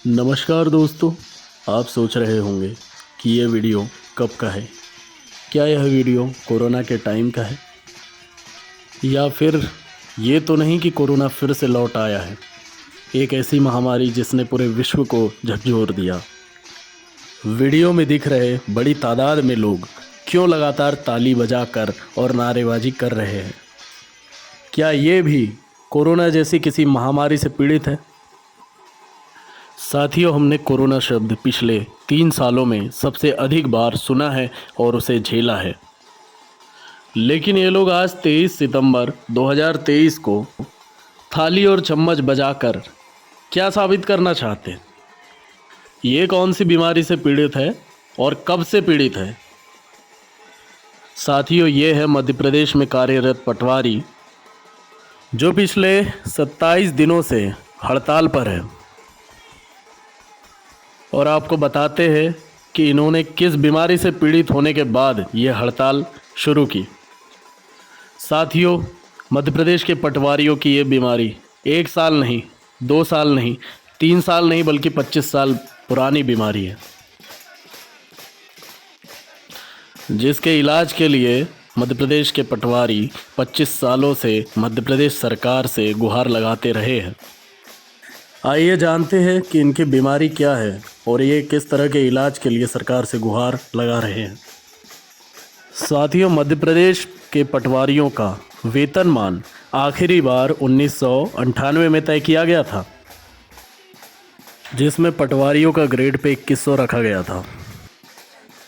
नमस्कार दोस्तों। आप सोच रहे होंगे कि ये वीडियो कब का है। क्या यह वीडियो कोरोना के टाइम का है, या फिर ये तो नहीं कि कोरोना फिर से लौट आया है, एक ऐसी महामारी जिसने पूरे विश्व को झकझोर दिया। वीडियो में दिख रहे बड़ी तादाद में लोग क्यों लगातार ताली बजाकर और नारेबाजी कर रहे हैं? क्या ये भी कोरोना जैसी किसी महामारी से पीड़ित है? साथियों, हमने कोरोना शब्द पिछले 3 सालों में सबसे अधिक बार सुना है और उसे झेला है। लेकिन ये लोग आज 23 सितंबर 2023 को थाली और चम्मच बजाकर क्या साबित करना चाहते हैं? ये कौन सी बीमारी से पीड़ित है और कब से पीड़ित है? साथियों, ये है मध्य प्रदेश में कार्यरत पटवारी, जो पिछले 27 दिनों से हड़ताल पर है। और आपको बताते हैं कि इन्होंने किस बीमारी से पीड़ित होने के बाद ये हड़ताल शुरू की। साथियों, मध्य प्रदेश के पटवारियों की ये बीमारी 1 साल नहीं, 2 साल नहीं, 3 साल नहीं, बल्कि 25 साल पुरानी बीमारी है, जिसके इलाज के लिए मध्य प्रदेश के पटवारी 25 सालों से मध्य प्रदेश सरकार से गुहार लगाते रहे हैं। आइए जानते हैं कि इनकी बीमारी क्या है और ये किस तरह के इलाज के लिए सरकार से गुहार लगा रहे हैं। साथियों, मध्य प्रदेश के पटवारियों का वेतनमान आखिरी बार 1998 में तय किया गया था, जिसमें पटवारियों का ग्रेड पे 2100 रखा गया था।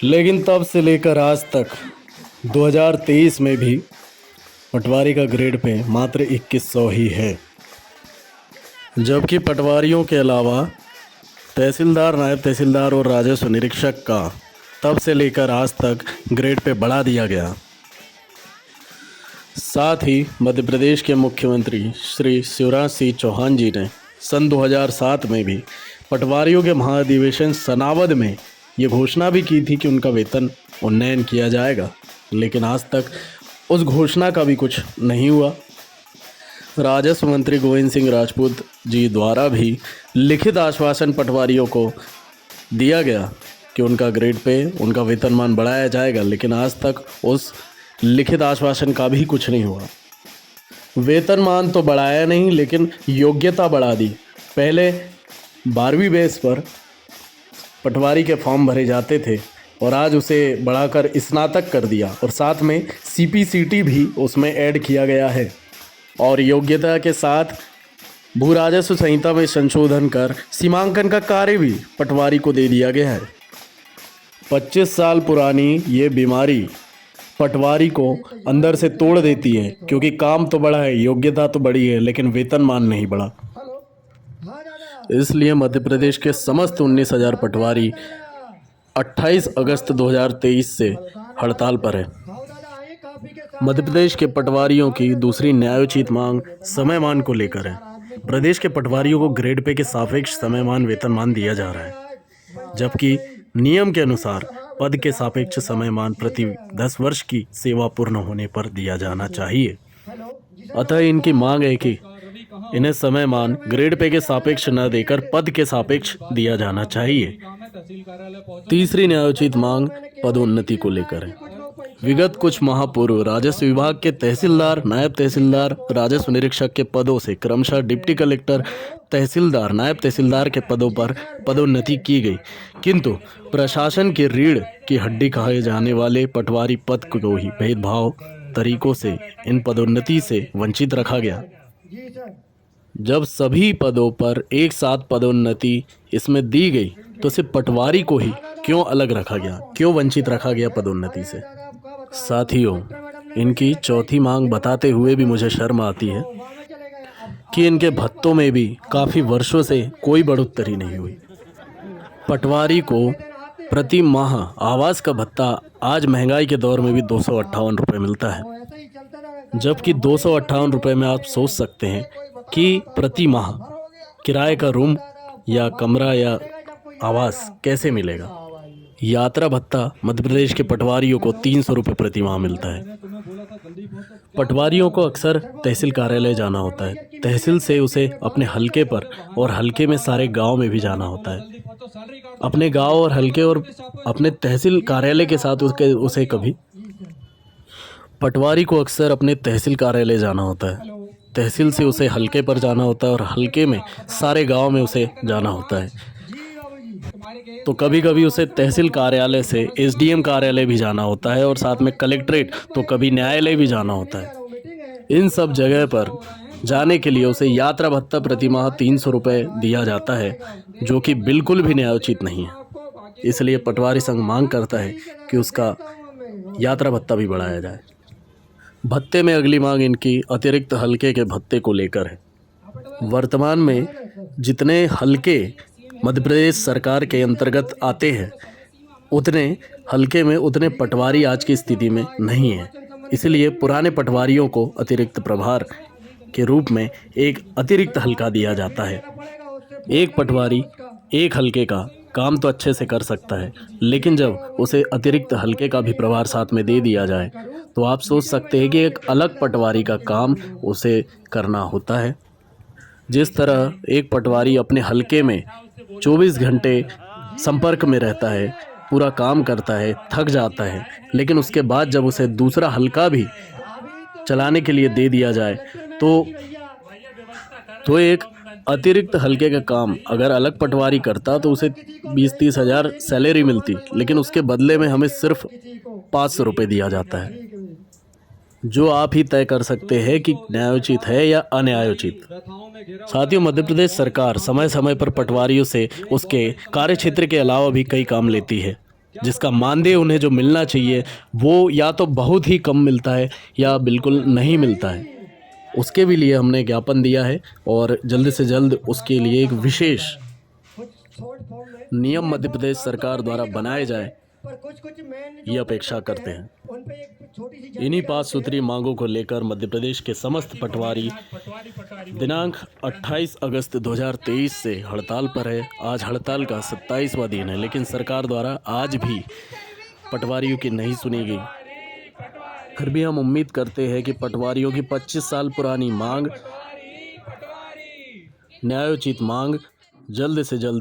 लेकिन तब से लेकर आज तक 2023 में भी पटवारी का ग्रेड पे मात्र 2100 ही है, जबकि पटवारियों के अलावा तहसीलदार, नायब तहसीलदार और राजस्व निरीक्षक का तब से लेकर आज तक ग्रेड पे बढ़ा दिया गया। साथ ही मध्य प्रदेश के मुख्यमंत्री श्री शिवराज सिंह चौहान जी ने सन 2007 में भी पटवारियों के महाधिवेशन सनावद में ये घोषणा भी की थी कि उनका वेतन उन्नयन किया जाएगा, लेकिन आज तक उस घोषणा का भी कुछ नहीं हुआ। राजस्व मंत्री गोविंद सिंह राजपूत जी द्वारा भी लिखित आश्वासन पटवारियों को दिया गया कि उनका ग्रेड पे उनका वेतनमान बढ़ाया जाएगा, लेकिन आज तक उस लिखित आश्वासन का भी कुछ नहीं हुआ। वेतनमान तो बढ़ाया नहीं, लेकिन योग्यता बढ़ा दी। पहले 12वीं बेस पर पटवारी के फॉर्म भरे जाते थे और आज उसे बढ़ाकर स्नातक कर दिया, और साथ में CPCT भी उसमें ऐड किया गया है। और योग्यता के साथ भू राजस्व संहिता में संशोधन कर सीमांकन का कार्य भी पटवारी को दे दिया गया है। 25 साल पुरानी ये बीमारी पटवारी को अंदर से तोड़ देती है, क्योंकि काम तो बढ़ा है, योग्यता तो बढ़ी है, लेकिन वेतनमान नहीं बढ़ा। इसलिए मध्य प्रदेश के समस्त 19,000 पटवारी 28 अगस्त 2023 से हड़ताल पर है। मध्य प्रदेश के पटवारियों की दूसरी न्यायोचित मांग समयमान को लेकर है। प्रदेश के पटवारियों को ग्रेड पे के सापेक्ष समयमान वेतनमान दिया जा रहा है, जबकि नियम के अनुसार पद के सापेक्ष समयमान प्रति 10 वर्ष की सेवा पूर्ण होने पर दिया जाना चाहिए। अतः इनकी मांग है कि इन्हें समयमान ग्रेड पे के सापेक्ष न देकर पद के सापेक्ष दिया जाना चाहिए। तीसरी न्यायोचित मांग पदोन्नति को लेकर है। विगत कुछ माह पूर्व राजस्व विभाग के तहसीलदार, नायब तहसीलदार, राजस्व निरीक्षक के पदों से क्रमशः डिप्टी कलेक्टर, तहसीलदार, नायब तहसीलदार के पदों पर पदोन्नति की गई, किंतु प्रशासन की रीढ़ की हड्डी कहे जाने वाले पटवारी पद को ही भेदभाव तरीकों से इन पदोन्नति से वंचित रखा गया। जब सभी पदों पर एक साथ पदोन्नति इसमें दी गई, तो सिर्फ पटवारी को ही क्यों अलग रखा गया, क्यों वंचित रखा गया पदोन्नति से? साथियों, इनकी चौथी मांग बताते हुए भी मुझे शर्म आती है कि इनके भत्तों में भी काफ़ी वर्षों से कोई बढ़ोतरी नहीं हुई। पटवारी को प्रति माह आवास का भत्ता आज महंगाई के दौर में भी 258 रुपये मिलता है, जबकि 258 रुपये में आप सोच सकते हैं कि प्रति माह किराए का रूम या कमरा या आवास कैसे मिलेगा। यात्रा भत्ता मध्य प्रदेश के पटवारियों को 300 रुपये प्रति माह मिलता है। पटवारियों को अक्सर तहसील कार्यालय जाना होता है। तहसील से उसे अपने हलके पर और हलके में सारे गांव में भी जाना होता है। अपने गांव और हलके और अपने तहसील कार्यालय के साथ उसे कभी पटवारी को अक्सर अपने तहसील कार्यालय जाना होता है। तहसील से उसे हलके पर जाना होता है और हलके में सारे गांव में उसे जाना होता है। तो कभी कभी उसे तहसील कार्यालय से एसडीएम कार्यालय भी जाना होता है और साथ में कलेक्ट्रेट, तो कभी न्यायालय भी जाना होता है। इन सब जगह पर जाने के लिए उसे यात्रा भत्ता प्रति माह 300 रुपये दिया जाता है, जो कि बिल्कुल भी न्यायोचित नहीं है। इसलिए पटवारी संघ मांग करता है कि उसका यात्रा भत्ता भी बढ़ाया जाए। भत्ते में अगली मांग इनकी अतिरिक्त हलके के भत्ते को लेकर है। वर्तमान में जितने हलके मध्य प्रदेश सरकार के अंतर्गत आते हैं, उतने हलके में उतने पटवारी आज की स्थिति में नहीं है। इसलिए पुराने पटवारियों को अतिरिक्त प्रभार के रूप में एक अतिरिक्त हलका दिया जाता है। एक पटवारी एक हलके का काम तो अच्छे से कर सकता है, लेकिन जब उसे अतिरिक्त हलके का भी प्रभार साथ में दे दिया जाए तो आप सोच सकते हैं कि एक अलग पटवारी का काम उसे करना होता है। जिस तरह एक पटवारी अपने हलके में 24 घंटे संपर्क में रहता है, पूरा काम करता है, थक जाता है, लेकिन उसके बाद जब उसे दूसरा हलका भी चलाने के लिए दे दिया जाए तो एक अतिरिक्त हलके का काम अगर अलग पटवारी करता तो उसे 20-30 हज़ार सैलरी मिलती, लेकिन उसके बदले में हमें सिर्फ 500 रुपये दिया जाता है, जो आप ही तय कर सकते हैं कि न्यायोचित है या अन्यायोचित। साथियों, मध्य प्रदेश सरकार समय समय पर पटवारियों से उसके कार्यक्षेत्र के अलावा भी कई काम लेती है, जिसका मानदेय उन्हें जो मिलना चाहिए वो या तो बहुत ही कम मिलता है या बिल्कुल नहीं मिलता है। उसके भी लिए हमने ज्ञापन दिया है और जल्द से जल्द उसके लिए एक विशेष नियम मध्य प्रदेश सरकार द्वारा बनाए जाए, ये अपेक्षा करते हैं। इन्हीं 5 सूत्री मांगों को लेकर मध्य प्रदेश के समस्त पटवारी दिनांक 28 अगस्त 2023 से हड़ताल पर है। आज हड़ताल का 27वां दिन है, लेकिन सरकार द्वारा आज भी पटवारियों की नहीं सुनी गई। फिर भी हम उम्मीद करते हैं कि पटवारियों की 25 साल पुरानी मांग, न्यायोचित मांग जल्द से जल्द